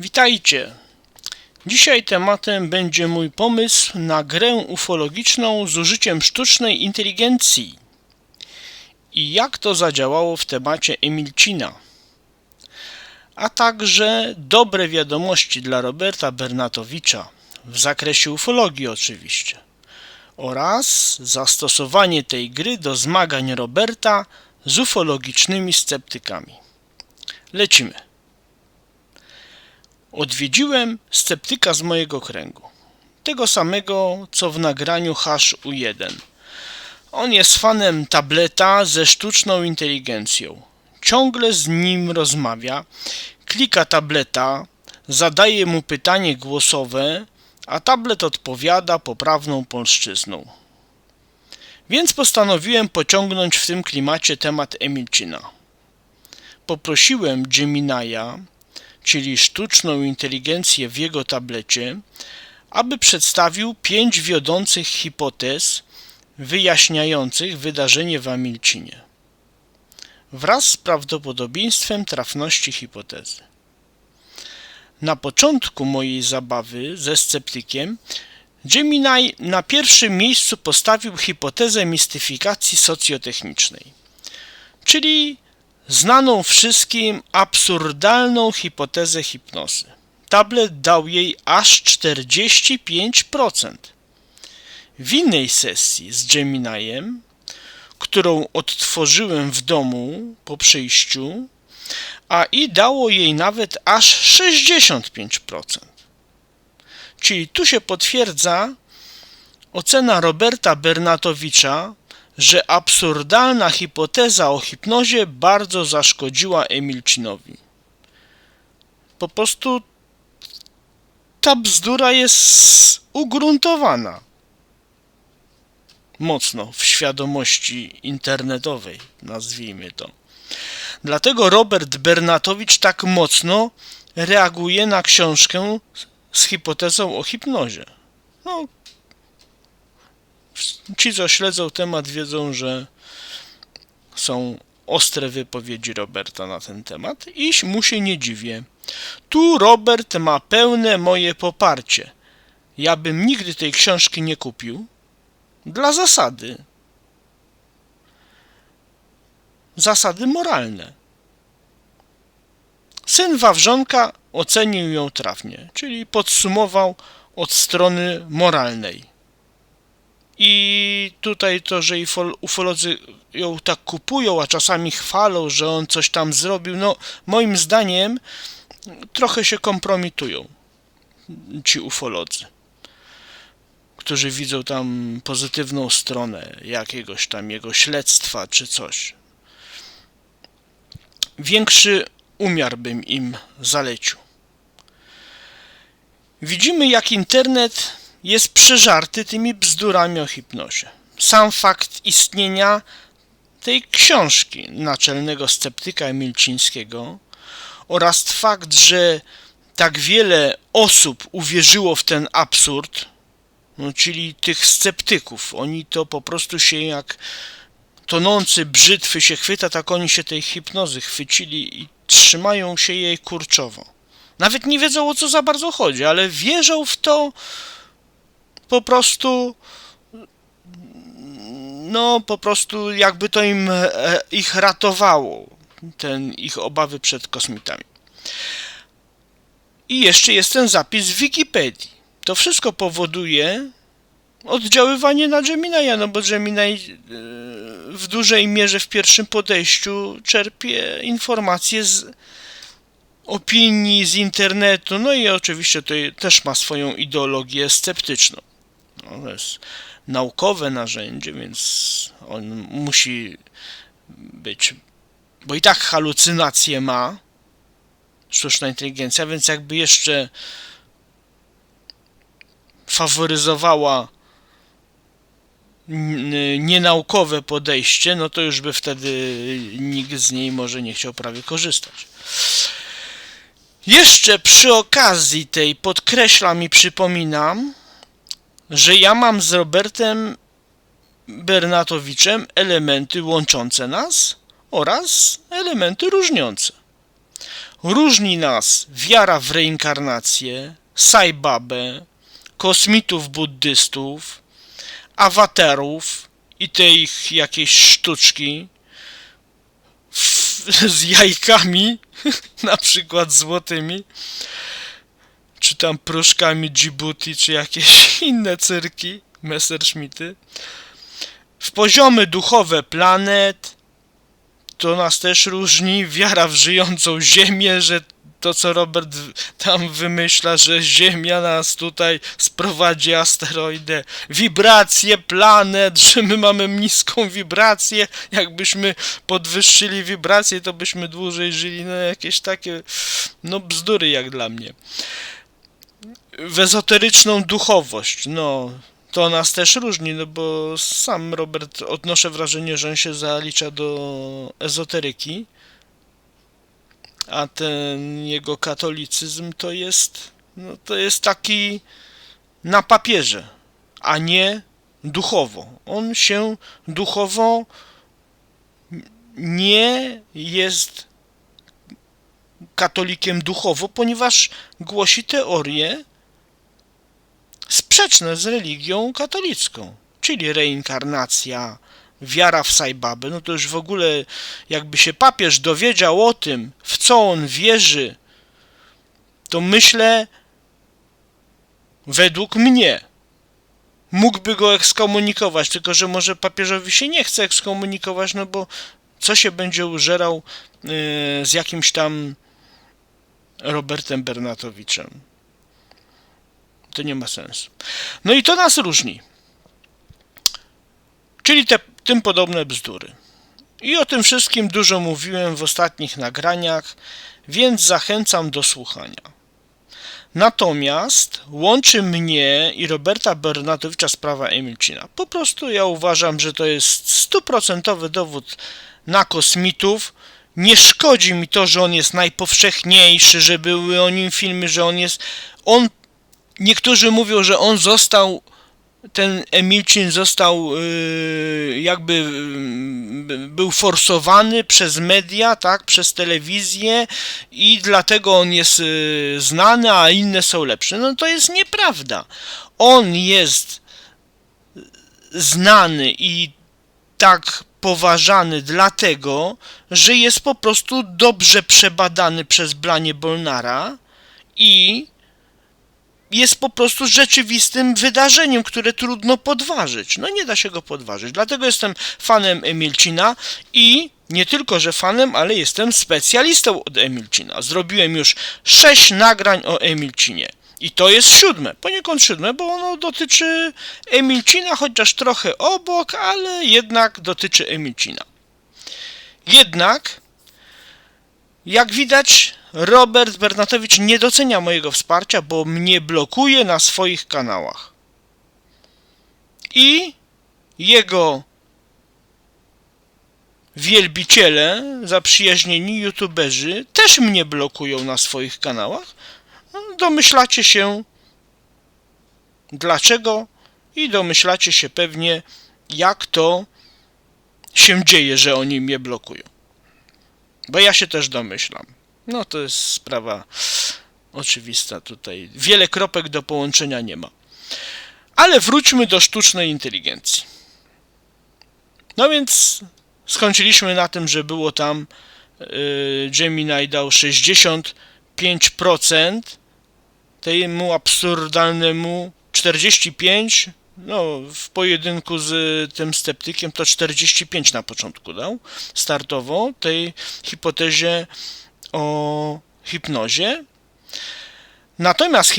Witajcie! Dzisiaj tematem będzie mój pomysł na grę ufologiczną z użyciem sztucznej inteligencji i jak to zadziałało w temacie Emilcina, a także dobre wiadomości dla Roberta Bernatowicza w zakresie ufologii oczywiście oraz zastosowanie tej gry do zmagań Roberta z ufologicznymi sceptykami. Lecimy. Odwiedziłem sceptyka z mojego kręgu, tego samego co w nagraniu HU1. On jest fanem tableta ze sztuczną inteligencją. Ciągle z nim rozmawia, klika tableta, zadaje mu pytanie głosowe, a tablet odpowiada poprawną polszczyzną. Więc postanowiłem pociągnąć w tym klimacie temat Emilcina. Poprosiłem Gemini'a, czyli sztuczną inteligencję w jego tablecie, aby przedstawił 5 wiodących hipotez wyjaśniających wydarzenie w Emilcinie wraz z prawdopodobieństwem trafności hipotezy. Na początku mojej zabawy ze sceptykiem Gemini na pierwszym miejscu postawił hipotezę mistyfikacji socjotechnicznej, czyli znaną wszystkim absurdalną hipotezę hipnozy. Tablet dał jej aż 45%. W innej sesji z Gemini'em, którą odtworzyłem w domu po przyjściu, AI dało jej nawet aż 65%. Czyli tu się potwierdza ocena Roberta Bernatowicza, że absurdalna hipoteza o hipnozie bardzo zaszkodziła Emilcinowi. Po prostu ta bzdura jest ugruntowana mocno w świadomości internetowej, nazwijmy to. Dlatego Robert Bernatowicz tak mocno reaguje na książkę z hipotezą o hipnozie. Ci, co śledzą temat, wiedzą, że są ostre wypowiedzi Roberta na ten temat i mu się nie dziwię. Tu Robert ma pełne moje poparcie. Ja bym nigdy tej książki nie kupił dla zasady. Zasady moralne. Syn Wawrzonka ocenił ją trafnie, czyli podsumował od strony moralnej. I tutaj to, że ufolodzy ją tak kupują, a czasami chwalą, że on coś tam zrobił, moim zdaniem trochę się kompromitują ci ufolodzy, którzy widzą tam pozytywną stronę jakiegoś tam jego śledztwa czy coś. Większy umiar bym im zalecił. Widzimy, jak internet jest przeżarty tymi bzdurami o hipnozie. Sam fakt istnienia tej książki naczelnego sceptyka Emilcińskiego oraz fakt, że tak wiele osób uwierzyło w ten absurd, czyli tych sceptyków. Oni to po prostu się jak tonący brzytwy się chwyta, tak oni się tej hipnozy chwycili i trzymają się jej kurczowo. Nawet nie wiedzą, o co za bardzo chodzi, ale wierzą w to po prostu jakby to ich ratowało, ich obawy przed kosmitami. I jeszcze jest ten zapis w Wikipedii. To wszystko powoduje oddziaływanie na Gemini'a, bo Gemini w dużej mierze w pierwszym podejściu czerpie informacje z opinii, z internetu, i oczywiście to też ma swoją ideologię sceptyczną. To jest naukowe narzędzie, więc on musi być, bo i tak halucynacje ma sztuczna inteligencja, więc jakby jeszcze faworyzowała nienaukowe podejście, to już by wtedy nikt z niej może nie chciał prawie korzystać. Jeszcze przy okazji tej podkreślam i przypominam, że ja mam z Robertem Bernatowiczem elementy łączące nas oraz elementy różniące. Różni nas wiara w reinkarnację, Sai Babę, kosmitów buddystów, awatarów i te ich jakieś sztuczki z jajkami, na przykład złotymi, czy tam proszkami Djibouti, czy jakieś inne cyrki, Messerschmitty. W poziomy duchowe planet to nas też różni, wiara w żyjącą Ziemię, że to co Robert tam wymyśla, że Ziemia nas tutaj sprowadzi asteroidę, wibracje planet, że my mamy niską wibrację, jakbyśmy podwyższyli wibrację, to byśmy dłużej żyli, no jakieś takie, no bzdury jak dla mnie. W ezoteryczną duchowość, no to nas też różni, no bo sam Robert, odnoszę wrażenie, że on się zalicza do ezoteryki, a ten jego katolicyzm to jest, no to jest taki na papierze, a nie duchowo. On się duchowo nie jest katolikiem duchowo, ponieważ głosi teorie sprzeczne z religią katolicką, czyli reinkarnacja, wiara w Sai Babę, no to już w ogóle jakby się papież dowiedział o tym, w co on wierzy, to myślę, według mnie, mógłby go ekskomunikować, tylko że może papieżowi się nie chce ekskomunikować, no bo co się będzie użerał z jakimś tam Robertem Bernatowiczem. To nie ma sensu. No i to nas różni. Czyli tym podobne bzdury. I o tym wszystkim dużo mówiłem w ostatnich nagraniach, więc zachęcam do słuchania. Natomiast łączy mnie i Roberta Bernatowicza sprawa Emilcina. Po prostu ja uważam, że to jest 100% dowód na kosmitów. Nie szkodzi mi to, że on jest najpowszechniejszy, że były o nim filmy, że niektórzy mówią, że on został, ten Emilcin został był forsowany przez media, tak, przez telewizję i dlatego on jest znany, a inne są lepsze. No to jest nieprawda. On jest znany i tak poważany dlatego, że jest po prostu dobrze przebadany przez Blanie Bolnara i jest po prostu rzeczywistym wydarzeniem, które trudno podważyć. No nie da się go podważyć. Dlatego jestem fanem Emilcina i nie tylko, że fanem, ale jestem specjalistą od Emilcina. Zrobiłem już 6 nagrań o Emilcinie. I to jest 7, poniekąd 7, bo ono dotyczy Emilcina, chociaż trochę obok, ale jednak dotyczy Emilcina. Jednak, jak widać, Robert Bernatowicz nie docenia mojego wsparcia, bo mnie blokuje na swoich kanałach. I jego wielbiciele, zaprzyjaźnieni youtuberzy też mnie blokują na swoich kanałach. Domyślacie się dlaczego i domyślacie się pewnie, jak to się dzieje, że oni mnie blokują. Bo ja się też domyślam. No to jest sprawa oczywista tutaj. Wiele kropek do połączenia nie ma. Ale wróćmy do sztucznej inteligencji. No więc skończyliśmy na tym, że było tam Gemini dał 65%, temu absurdalnemu 45%, no w pojedynku z tym sceptykiem to 45 na początku dał startowo tej hipotezie o hipnozie. Natomiast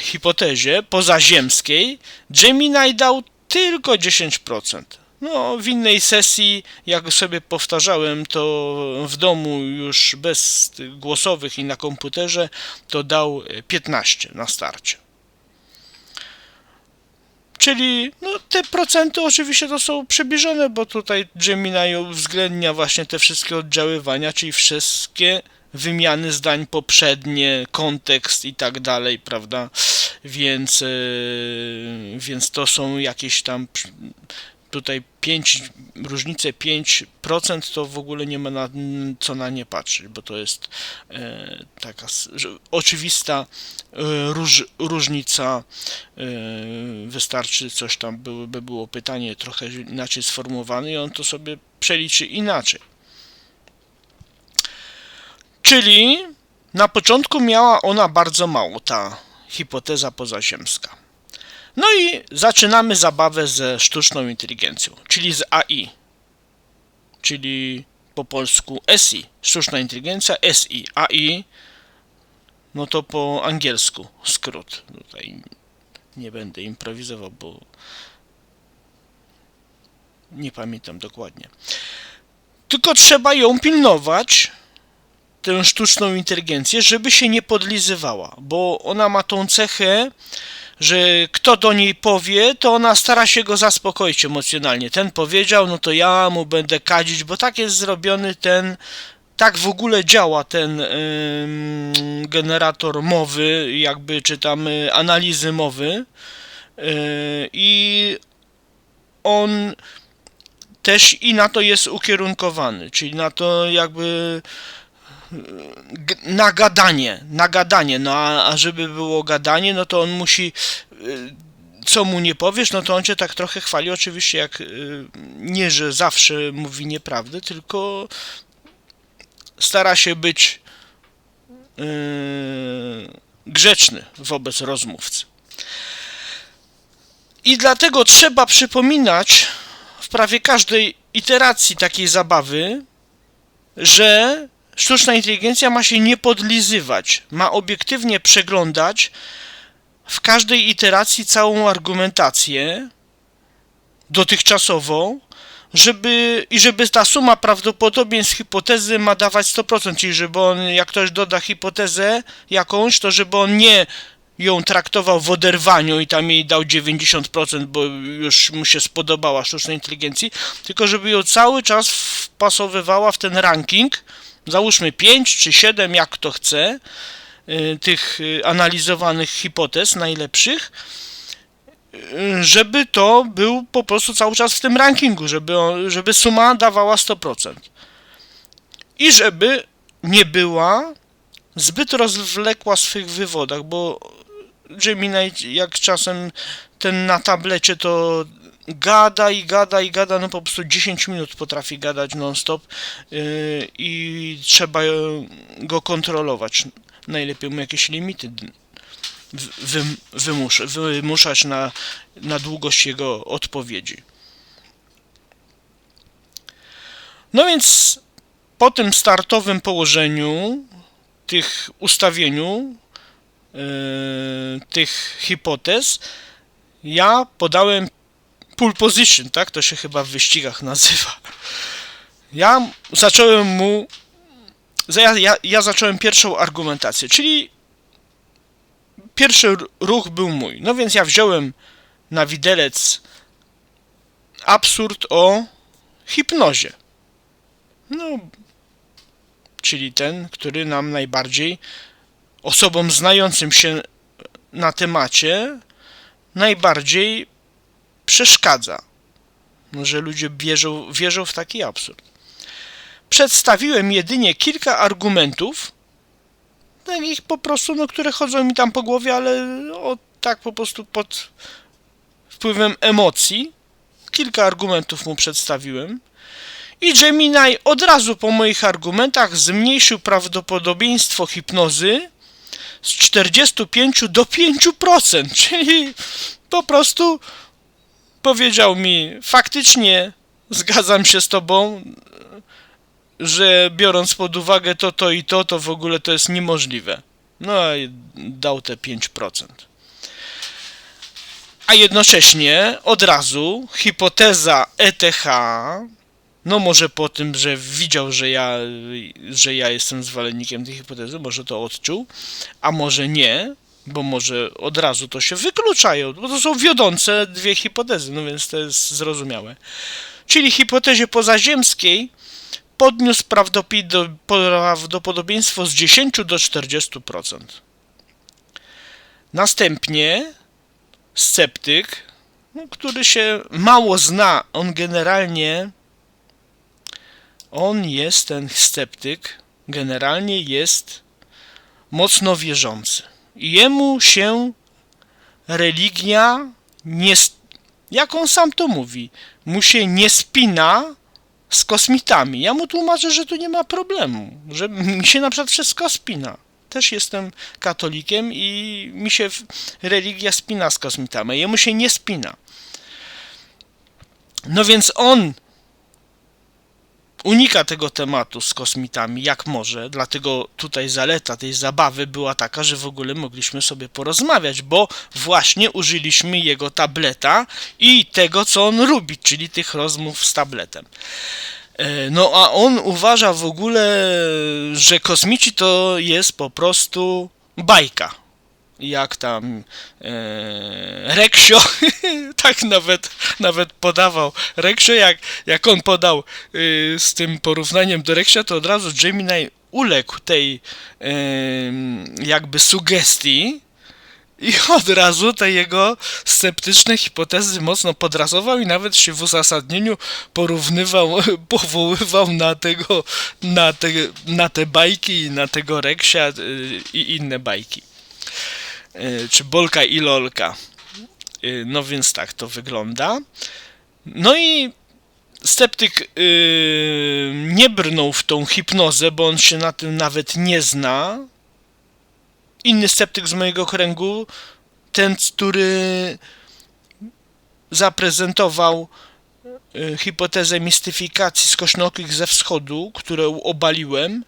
hipotezie pozaziemskiej Gemini dał tylko 10%. No, w innej sesji, jak sobie powtarzałem to w domu już bez tych głosowych i na komputerze, to dał 15 na starcie. Czyli no, te procenty oczywiście to są przybliżone, bo tutaj Gemini uwzględnia właśnie te wszystkie oddziaływania, czyli wszystkie wymiany zdań poprzednie, kontekst i tak dalej, prawda? Więc to są jakieś tam tutaj różnicę 5% to w ogóle nie ma co na nie patrzeć, bo to jest taka oczywista różnica. Wystarczy coś tam, by było pytanie trochę inaczej sformułowane i on to sobie przeliczy inaczej. Czyli na początku miała ona bardzo mało, ta hipoteza pozaziemska. No i zaczynamy zabawę ze sztuczną inteligencją, czyli z AI, czyli po polsku SI, sztuczna inteligencja, SI, AI, no to po angielsku skrót. Tutaj nie będę improwizował, bo nie pamiętam dokładnie. Tylko trzeba ją pilnować, tę sztuczną inteligencję, żeby się nie podlizywała, bo ona ma tą cechę, że kto do niej powie, to ona stara się go zaspokoić emocjonalnie. Ten powiedział, no to ja mu będę kadzić, bo tak jest zrobiony tak w ogóle działa ten generator mowy, jakby czy tam analizy mowy i on też i na to jest ukierunkowany, czyli na to jakby nagadanie, no a żeby było gadanie, no to on musi, co mu nie powiesz, no to on cię tak trochę chwali, oczywiście jak nie, że zawsze mówi nieprawdę, tylko stara się być grzeczny wobec rozmówcy. I dlatego trzeba przypominać w prawie każdej iteracji takiej zabawy, że sztuczna inteligencja ma się nie podlizywać, ma obiektywnie przeglądać w każdej iteracji całą argumentację dotychczasową, żeby ta suma prawdopodobieństw hipotezy ma dawać 100%, czyli żeby on, jak ktoś doda hipotezę jakąś, to żeby on nie ją traktował w oderwaniu i tam jej dał 90%, bo już mu się spodobała sztucznej inteligencji, tylko żeby ją cały czas wpasowywała w ten ranking, załóżmy 5 czy 7, jak kto chce, tych analizowanych hipotez najlepszych, żeby to był po prostu cały czas w tym rankingu, żeby suma dawała 100%. I żeby nie była zbyt rozwlekła w swych wywodach, bo Gemini, jak czasem ten na tablecie, to gada i gada i gada, no po prostu 10 minut potrafi gadać non-stop i trzeba go kontrolować. Najlepiej mu jakieś limity wymuszać na długość jego odpowiedzi. No więc po tym startowym położeniu, ustawieniu tych hipotez, ja podałem pole position, tak? To się chyba w wyścigach nazywa. Ja zacząłem pierwszą argumentację, czyli pierwszy ruch był mój. No więc ja wziąłem na widelec absurd o hipnozie. No, czyli ten, który nam najbardziej, osobom znającym się na temacie, najbardziej przeszkadza, że ludzie wierzą w taki absurd. Przedstawiłem jedynie kilka argumentów, takich po prostu, no, które chodzą mi tam po głowie, ale tak po prostu pod wpływem emocji. Kilka argumentów mu przedstawiłem i Gemini od razu po moich argumentach zmniejszył prawdopodobieństwo hipnozy z 45 do 5%, czyli po prostu powiedział mi, faktycznie zgadzam się z tobą, że biorąc pod uwagę to i to w ogóle to jest niemożliwe. No i dał te 5%. A jednocześnie od razu hipoteza ETH, no może po tym, że widział, że ja jestem zwolennikiem tej hipotezy, może to odczuł, a może nie, bo może od razu to się wykluczają, bo to są wiodące dwie hipotezy, no więc to jest zrozumiałe. Czyli hipotezie pozaziemskiej podniósł prawdopodobieństwo z 10 do 40%. Następnie sceptyk który się mało zna. On jest, ten sceptyk, generalnie jest mocno wierzący. I jemu się religia jak on sam to mówi, mu się nie spina z kosmitami. Ja mu tłumaczę, że tu nie ma problemu, że mi się na przykład wszystko spina. Też jestem katolikiem i mi się religia spina z kosmitami, jemu się nie spina. No więc on unika tego tematu z kosmitami jak może, dlatego tutaj zaleta tej zabawy była taka, że w ogóle mogliśmy sobie porozmawiać, bo właśnie użyliśmy jego tableta i tego, co on lubi, czyli tych rozmów z tabletem. No a on uważa w ogóle, że kosmici to jest po prostu bajka. Jak tam Reksio, tak nawet podawał. Reksio, jak on podał z tym porównaniem do Reksia, to od razu Gemini uległ tej jakby sugestii i od razu te jego sceptyczne hipotezy mocno podrasował i nawet się w uzasadnieniu powoływał na te bajki, na tego Reksia i inne bajki. Czy Bolka i Lolka. No więc tak to wygląda. No i sceptyk nie brnął w tą hipnozę, bo on się na tym nawet nie zna. Inny sceptyk z mojego kręgu, ten, który zaprezentował hipotezę mistyfikacji skośnookich ze wschodu, którą obaliłem,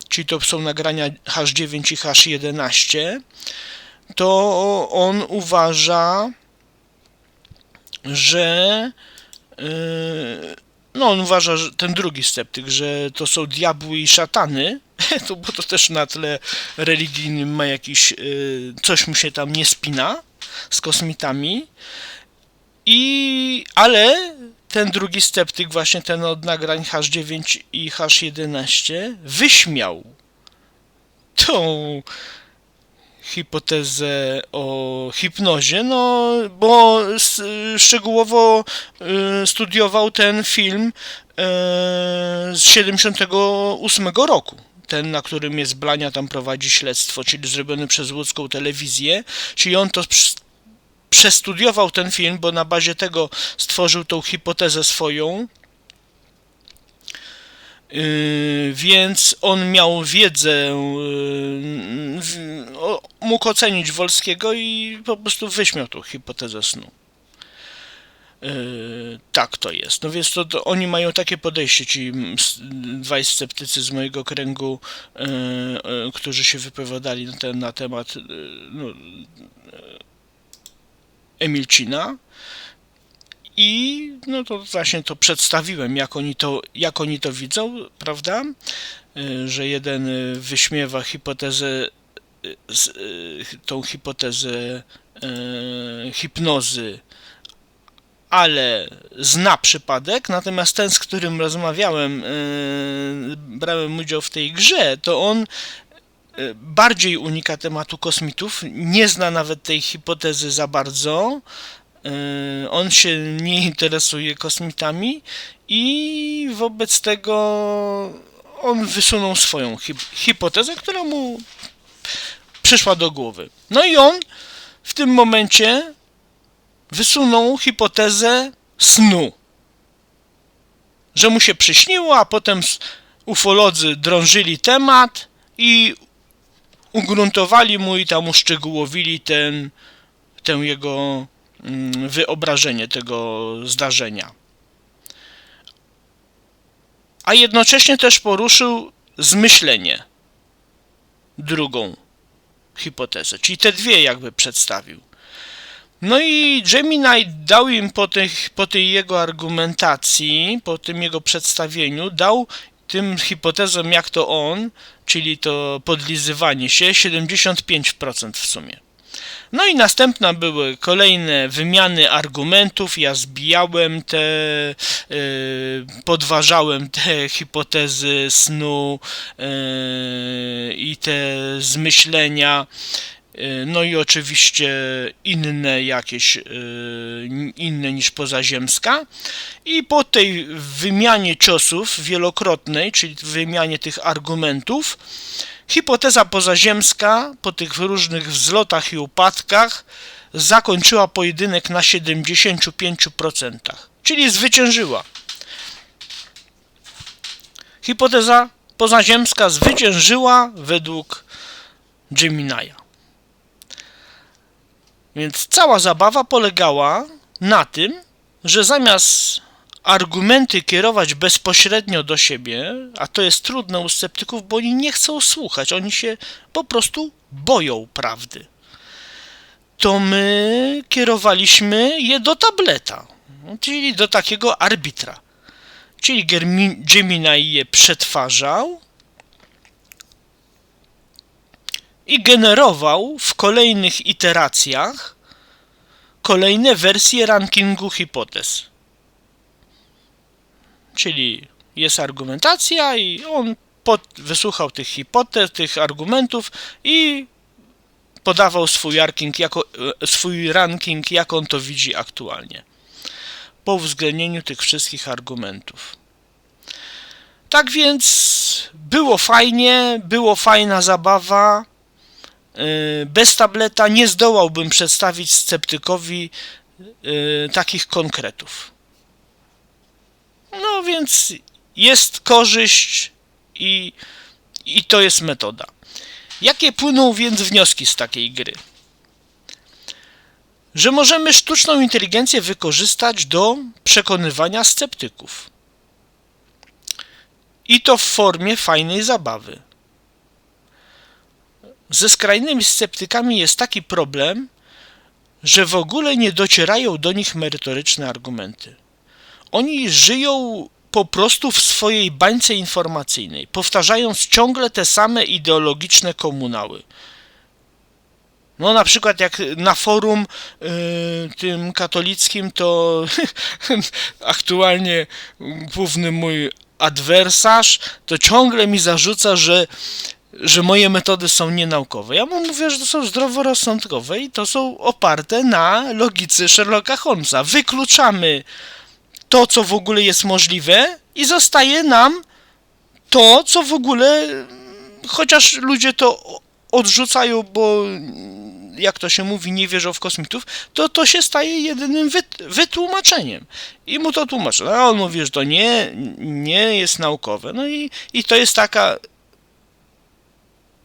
czyli to są nagrania H9 i H11, to on uważa, że że ten drugi sceptyk, że to są diabły i szatany, bo to też na tle religijnym ma jakiś, coś mu się tam nie spina z kosmitami, ale ten drugi sceptyk, właśnie ten od nagrań H9 i H11, wyśmiał tą hipotezę o hipnozie, no bo szczegółowo studiował ten film z 78 roku. Ten, na którym jest Blania, tam prowadzi śledztwo, czyli zrobiony przez łódzką telewizję, czyli on to przestudiował ten film, bo na bazie tego stworzył tą hipotezę swoją, więc on miał wiedzę, mógł ocenić Wolskiego i po prostu wyśmiał tą hipotezę snu. Tak to jest. No więc to oni mają takie podejście, ci dwaj sceptycy z mojego kręgu, którzy się wypowiadali na temat Emilcina. I no to właśnie to przedstawiłem, jak oni to widzą, prawda? Że jeden wyśmiewa tą hipotezę hipnozy, ale zna przypadek, natomiast ten, z którym rozmawiałem, brałem udział w tej grze, to on bardziej unika tematu kosmitów, nie zna nawet tej hipotezy za bardzo. On się nie interesuje kosmitami i wobec tego on wysunął swoją hipotezę, która mu przyszła do głowy. No i on w tym momencie wysunął hipotezę snu. Że mu się przyśniło, a potem ufolodzy drążyli temat i ugruntowali mu i tam uszczegółowili tę jego wyobrażenie tego zdarzenia. A jednocześnie też poruszył zmyślenie, drugą hipotezę, czyli te dwie jakby przedstawił. No i Gemini dał im po tej jego argumentacji, po tym jego przedstawieniu, dał tym hipotezom jak to on, czyli to podlizywanie się, 75% w sumie. No i następne były kolejne wymiany argumentów, ja zbijałem podważałem te hipotezy snu i te zmyślenia. no i oczywiście inne jakieś, inne niż pozaziemska. I po tej wymianie ciosów wielokrotnej, czyli wymianie tych argumentów, hipoteza pozaziemska po tych różnych wzlotach i upadkach zakończyła pojedynek na 75%, czyli zwyciężyła. Hipoteza pozaziemska zwyciężyła według Gemini'a. Więc cała zabawa polegała na tym, że zamiast argumenty kierować bezpośrednio do siebie, a to jest trudne u sceptyków, bo oni nie chcą słuchać, oni się po prostu boją prawdy, to my kierowaliśmy je do tableta, czyli do takiego arbitra. Czyli Gemini je przetwarzał i generował w kolejnych iteracjach kolejne wersje rankingu hipotez. Czyli jest argumentacja i on wysłuchał tych hipotez, tych argumentów i podawał swój ranking, jak on to widzi aktualnie, po uwzględnieniu tych wszystkich argumentów. Tak więc było fajnie, była fajna zabawa. Bez tableta nie zdołałbym przedstawić sceptykowi takich konkretów. No więc jest korzyść i to jest metoda. Jakie płyną więc wnioski z takiej gry? Że możemy sztuczną inteligencję wykorzystać do przekonywania sceptyków. I to w formie fajnej zabawy. Ze skrajnymi sceptykami jest taki problem, że w ogóle nie docierają do nich merytoryczne argumenty. Oni żyją po prostu w swojej bańce informacyjnej, powtarzając ciągle te same ideologiczne komunały. No na przykład jak na forum tym katolickim, to aktualnie główny mój adwersarz to ciągle mi zarzuca, że moje metody są nienaukowe. Ja mu mówię, że to są zdroworozsądkowe i to są oparte na logice Sherlocka Holmesa. Wykluczamy to, co w ogóle jest możliwe i zostaje nam to, co w ogóle, chociaż ludzie to odrzucają, bo jak to się mówi, nie wierzą w kosmitów, to się staje jedynym wytłumaczeniem. I mu to tłumaczę. A on mówi, że to nie jest naukowe. No i to jest taka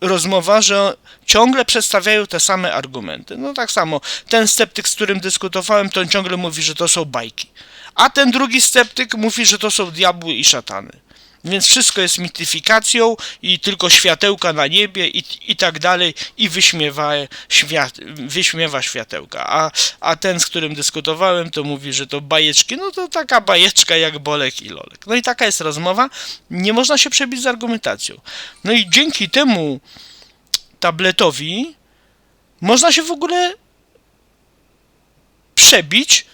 rozmowa, że ciągle przedstawiają te same argumenty. No tak samo, ten sceptyk, z którym dyskutowałem, to on ciągle mówi, że to są bajki. A ten drugi sceptyk mówi, że to są diabły i szatany. Więc wszystko jest mityfikacją i tylko światełka na niebie i tak dalej i wyśmiewa światełka. A ten, z którym dyskutowałem, to mówi, że to bajeczki, no to taka bajeczka jak Bolek i Lolek. No i taka jest rozmowa, nie można się przebić z argumentacją. No i dzięki temu tabletowi można się w ogóle przebić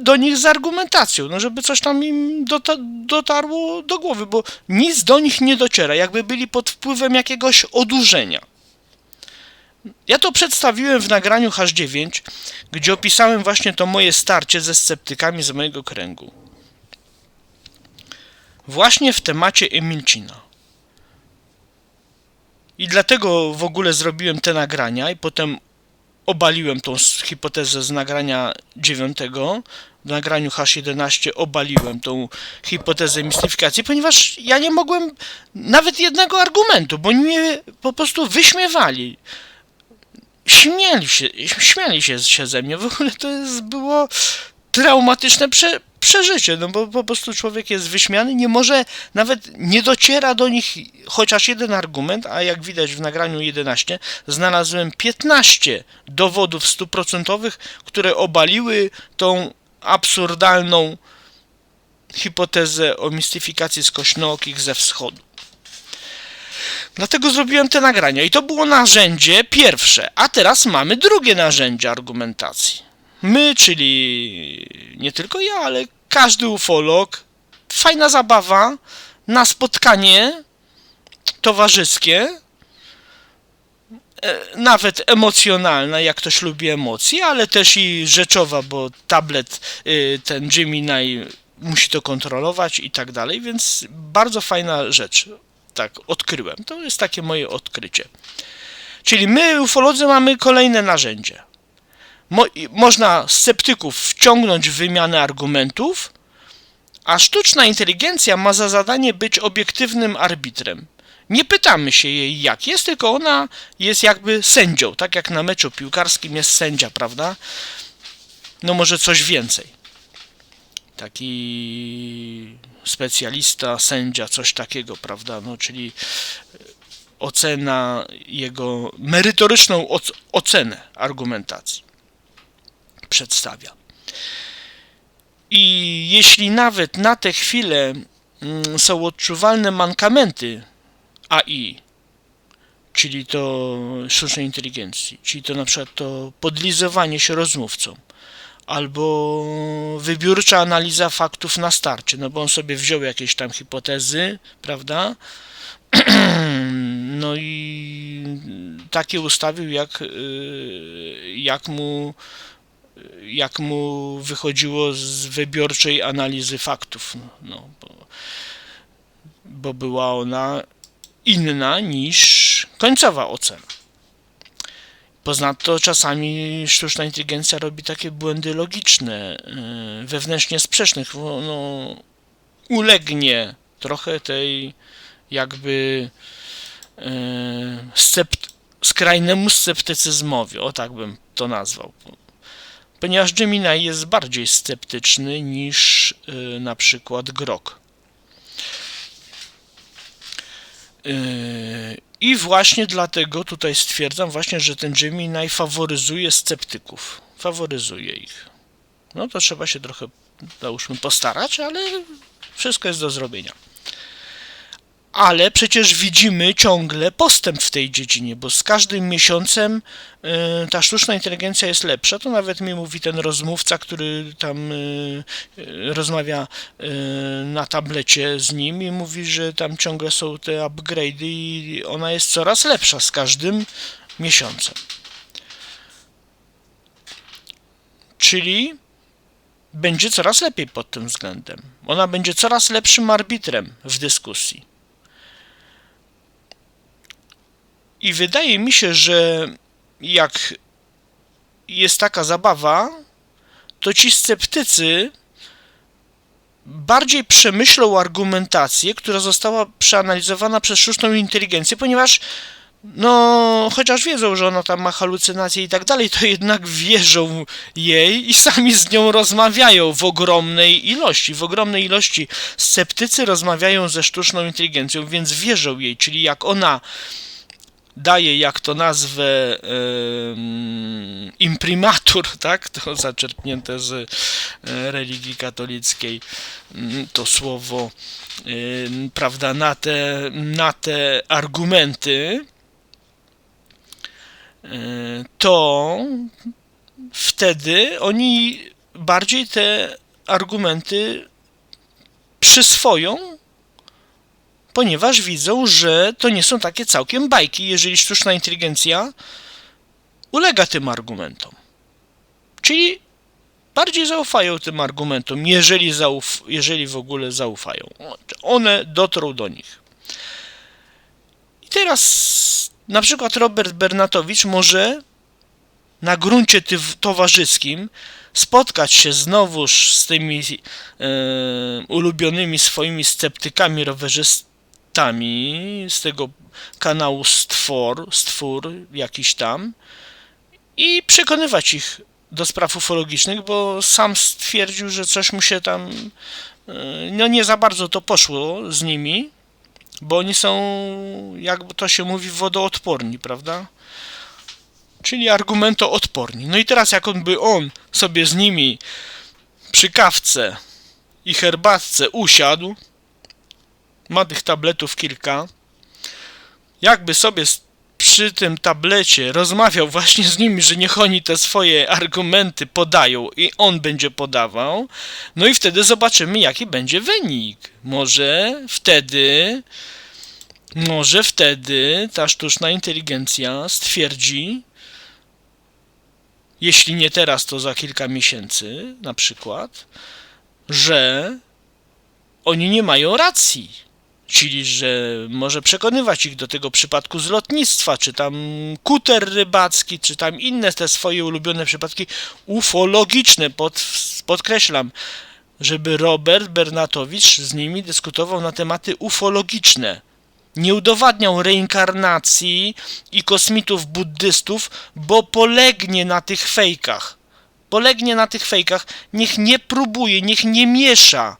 do nich z argumentacją, no żeby coś tam im dotarło do głowy, bo nic do nich nie dociera, jakby byli pod wpływem jakiegoś odurzenia. Ja to przedstawiłem w nagraniu H9, gdzie opisałem właśnie to moje starcie ze sceptykami z mojego kręgu. Właśnie w temacie Emilcina. I dlatego w ogóle zrobiłem te nagrania i potem obaliłem tą hipotezę z nagrania 9. W nagraniu H11 obaliłem tą hipotezę mistyfikacji, ponieważ ja nie mogłem nawet jednego argumentu, bo oni mnie po prostu wyśmiewali. Śmiali się ze mnie. W ogóle to było traumatyczne przeżycie, no bo po prostu człowiek jest wyśmiany, nie może, nawet nie dociera do nich chociaż jeden argument, a jak widać w nagraniu 11 znalazłem 15 dowodów 100%, które obaliły tą absurdalną hipotezę o mistyfikacji skośnookich ze wschodu. Dlatego zrobiłem te nagrania i to było narzędzie pierwsze, a teraz mamy drugie narzędzie argumentacji. My, czyli nie tylko ja, ale każdy ufolog, fajna zabawa na spotkanie towarzyskie, nawet emocjonalna, jak ktoś lubi emocje, ale też i rzeczowa, bo tablet, ten Gemini musi to kontrolować i tak dalej, więc bardzo fajna rzecz. Tak, odkryłem. To jest takie moje odkrycie. Czyli my, ufolodzy, mamy kolejne narzędzie. Można sceptyków wciągnąć w wymianę argumentów, a sztuczna inteligencja ma za zadanie być obiektywnym arbitrem. Nie pytamy się jej, jak jest, tylko ona jest jakby sędzią, tak jak na meczu piłkarskim jest sędzia, prawda? No może coś więcej. Taki specjalista, sędzia, coś takiego, prawda? No, czyli ocena, jego merytoryczną ocenę argumentacji przedstawia. I jeśli nawet na tę chwilę są odczuwalne mankamenty AI, czyli to sztucznej inteligencji, czyli to na przykład to podlizowanie się rozmówcom, albo wybiórcza analiza faktów na starcie, no bo on sobie wziął jakieś tam hipotezy, prawda? No i takie ustawił, jak mu wychodziło z wybiórczej analizy faktów, no, bo była ona inna niż końcowa ocena. Ponadto czasami sztuczna inteligencja robi takie błędy logiczne, wewnętrznie sprzecznych, no, ulegnie trochę tej jakby skrajnemu sceptycyzmowi, o tak bym to nazwał. Ponieważ Gemini jest bardziej sceptyczny niż na przykład Grok. I właśnie dlatego tutaj stwierdzam właśnie, że ten Gemini faworyzuje sceptyków. Faworyzuje ich. No to trzeba się trochę, załóżmy, postarać, ale wszystko jest do zrobienia. Ale przecież widzimy ciągle postęp w tej dziedzinie, bo z każdym miesiącem ta sztuczna inteligencja jest lepsza. To nawet mi mówi ten rozmówca, który tam rozmawia na tablecie z nim i mówi, że tam ciągle są te upgrade'y i ona jest coraz lepsza z każdym miesiącem. Czyli będzie coraz lepiej pod tym względem. Ona będzie coraz lepszym arbitrem w dyskusji. I wydaje mi się, że jak jest taka zabawa, to ci sceptycy bardziej przemyślą argumentację, która została przeanalizowana przez sztuczną inteligencję, ponieważ no, chociaż wiedzą, że ona tam ma halucynacje i tak dalej, to jednak wierzą jej i sami z nią rozmawiają w ogromnej ilości. W ogromnej ilości sceptycy rozmawiają ze sztuczną inteligencją, więc wierzą jej, czyli jak ona daje, jak to nazwę, imprimatur, tak, to zaczerpnięte z religii katolickiej, to słowo, prawda, na te argumenty, to wtedy oni bardziej te argumenty przyswoją, ponieważ widzą, że to nie są takie całkiem bajki, jeżeli sztuczna inteligencja ulega tym argumentom. Czyli bardziej zaufają tym argumentom, jeżeli w ogóle zaufają. One dotrą do nich. I teraz na przykład Robert Bernatowicz może na gruncie towarzyskim spotkać się znowuż z tymi ulubionymi swoimi sceptykami rowerzystami z tego kanału Stwór jakiś tam i przekonywać ich do spraw ufologicznych, bo sam stwierdził, że coś mu się tam no nie za bardzo to poszło z nimi, bo oni są, jakby to się mówi, wodoodporni, prawda? Czyli argumentoodporni. No i teraz jak on sobie z nimi przy kawce i herbatce usiadł, ma tych tabletów kilka, jakby sobie przy tym tablecie rozmawiał właśnie z nimi, że niech oni te swoje argumenty podają i on będzie podawał, no i wtedy zobaczymy, jaki będzie wynik. Może wtedy Może wtedy ta sztuczna inteligencja stwierdzi, jeśli nie teraz, to za kilka miesięcy na przykład, że oni nie mają racji. Czyli, że może przekonywać ich do tego przypadku z lotnictwa, czy tam kuter rybacki, czy tam inne te swoje ulubione przypadki ufologiczne, podkreślam, żeby Robert Bernatowicz z nimi dyskutował na tematy ufologiczne. Nie udowadniał reinkarnacji i kosmitów buddystów, bo polegnie na tych fejkach. Polegnie na tych fejkach. Niech nie próbuje, niech nie miesza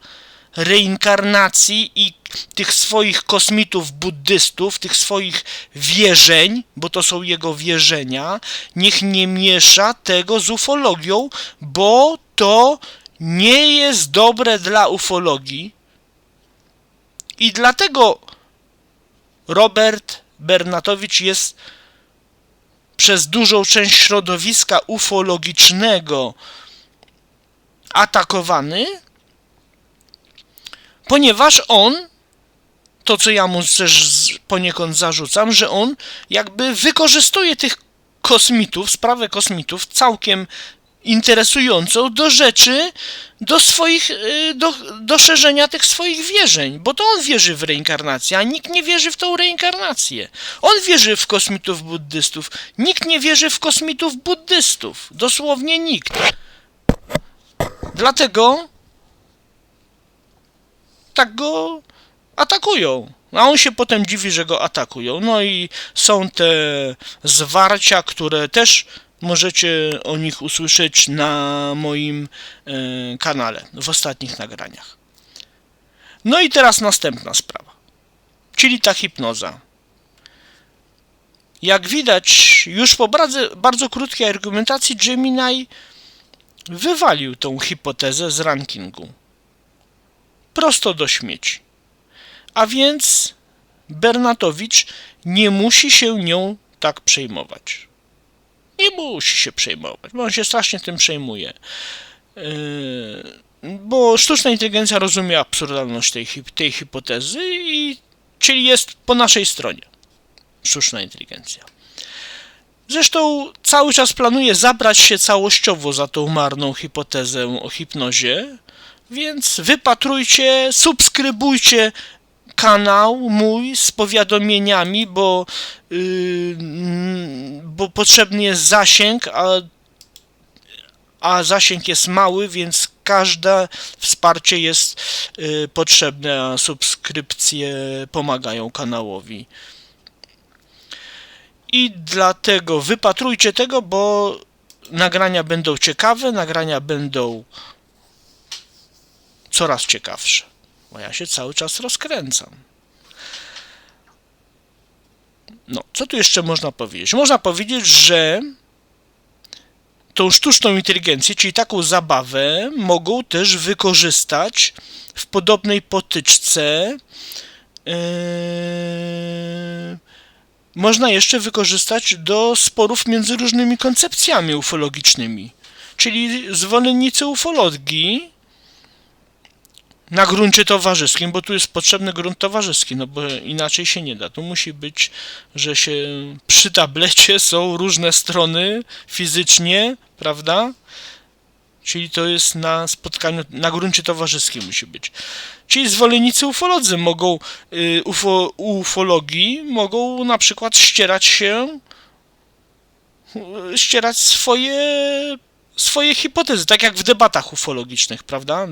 reinkarnacji i tych swoich kosmitów buddystów, tych swoich wierzeń, bo to są jego wierzenia, niech nie miesza tego z ufologią, bo to nie jest dobre dla ufologii. I dlatego Robert Bernatowicz jest przez dużą część środowiska ufologicznego atakowany, ponieważ on, to co ja mu też poniekąd zarzucam, że on jakby wykorzystuje tych kosmitów, sprawę kosmitów całkiem interesującą do rzeczy, do szerzenia tych swoich wierzeń, bo to on wierzy w reinkarnację, a nikt nie wierzy w tą reinkarnację. On wierzy w kosmitów buddystów, nikt nie wierzy w kosmitów buddystów, dosłownie nikt. Dlatego tak go atakują. A on się potem dziwi, że go atakują. No i są te zwarcia, które też możecie o nich usłyszeć na moim kanale, w ostatnich nagraniach. No i teraz następna sprawa, czyli ta hipnoza. Jak widać, już po bardzo krótkiej argumentacji Gemini wywalił tą hipotezę z rankingu. Prosto do śmieci. A więc Bernatowicz nie musi się nią tak przejmować. Nie musi się przejmować, bo on się strasznie tym przejmuje. Bo sztuczna inteligencja rozumie absurdalność tej hipotezy, czyli jest po naszej stronie. Sztuczna inteligencja. Zresztą cały czas planuje zabrać się całościowo za tą marną hipotezę o hipnozie, więc wypatrujcie, subskrybujcie kanał mój z powiadomieniami, bo potrzebny jest zasięg, a zasięg jest mały, więc każde wsparcie jest potrzebne, a subskrypcje pomagają kanałowi. I dlatego wypatrujcie tego, bo nagrania będą ciekawe, nagrania będą coraz ciekawsze. Bo ja się cały czas rozkręcam. No, co tu jeszcze można powiedzieć? Można powiedzieć, że tą sztuczną inteligencję, czyli taką zabawę, mogą też wykorzystać w podobnej potyczce. Można jeszcze wykorzystać do sporów między różnymi koncepcjami ufologicznymi. Czyli zwolennicy ufologii na gruncie towarzyskim, bo tu jest potrzebny grunt towarzyski, no bo inaczej się nie da. Tu musi być, że się przy tablecie są różne strony fizycznie, prawda? Czyli to jest na spotkaniu, na gruncie towarzyskim musi być. Czyli zwolennicy ufolodzy mogą, ufologii mogą na przykład ścierać swoje hipotezy, tak jak w debatach ufologicznych, prawda?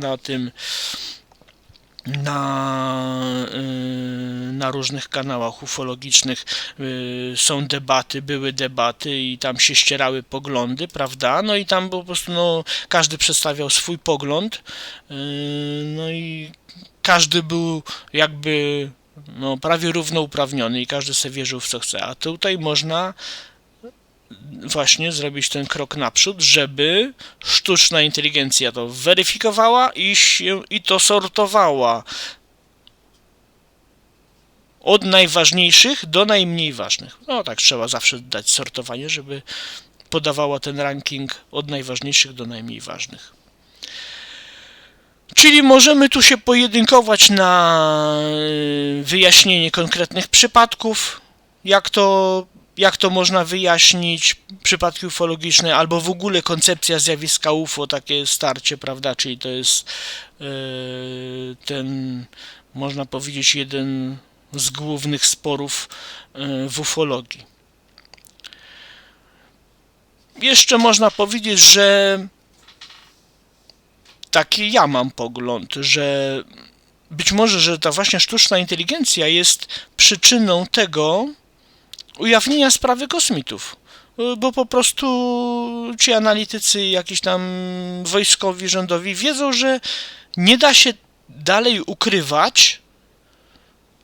Na różnych kanałach ufologicznych są debaty, były debaty i tam się ścierały poglądy, prawda? No i tam po prostu każdy przedstawiał swój pogląd, no i każdy był jakby prawie równouprawniony i każdy sobie wierzył w co chce, a tutaj można właśnie zrobić ten krok naprzód, żeby sztuczna inteligencja to weryfikowała i to sortowała od najważniejszych do najmniej ważnych. No tak trzeba zawsze dać sortowanie, żeby podawała ten ranking od najważniejszych do najmniej ważnych. Czyli możemy tu się pojedynkować na wyjaśnienie konkretnych przypadków, jak to można wyjaśnić, przypadki ufologiczne, albo w ogóle koncepcja zjawiska UFO, takie starcie, prawda, czyli to jest ten, można powiedzieć, jeden z głównych sporów w ufologii. Jeszcze można powiedzieć, że taki ja mam pogląd, że być może, że ta właśnie sztuczna inteligencja jest przyczyną tego ujawnienia sprawy kosmitów, bo po prostu ci analitycy, jakiś tam wojskowi, rządowi wiedzą, że nie da się dalej ukrywać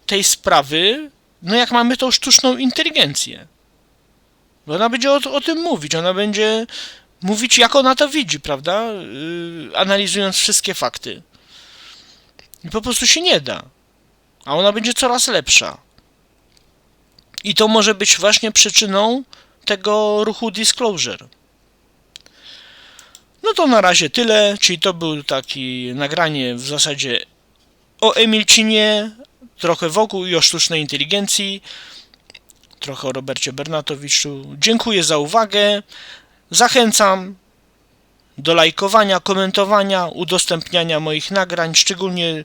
tej sprawy, no jak mamy tą sztuczną inteligencję. Bo ona będzie o tym mówić, ona będzie mówić, jak ona to widzi, prawda? Analizując wszystkie fakty. I po prostu się nie da. A ona będzie coraz lepsza. I to może być właśnie przyczyną tego ruchu Disclosure. No to na razie tyle, czyli to był taki nagranie w zasadzie o Emilcinie, trochę wokół i o sztucznej inteligencji, trochę o Robercie Bernatowiczu. Dziękuję za uwagę. Zachęcam do lajkowania, komentowania, udostępniania moich nagrań, szczególnie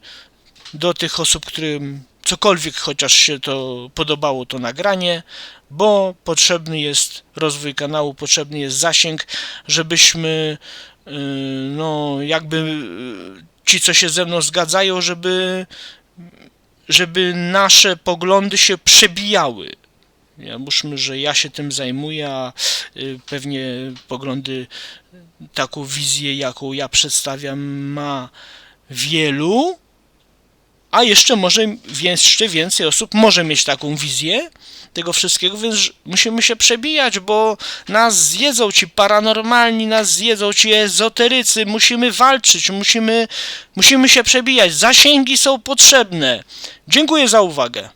do tych osób, którym cokolwiek chociaż się to podobało, to nagranie, bo potrzebny jest rozwój kanału, potrzebny jest zasięg, żebyśmy, no jakby ci, co się ze mną zgadzają, żeby nasze poglądy się przebijały. Mówmy, że ja się tym zajmuję, a pewnie poglądy, taką wizję, jaką ja przedstawiam, ma wielu, a jeszcze więcej osób może mieć taką wizję tego wszystkiego, więc musimy się przebijać, bo nas zjedzą ci paranormalni, nas zjedzą ci ezoterycy, musimy walczyć, musimy się przebijać, zasięgi są potrzebne. Dziękuję za uwagę.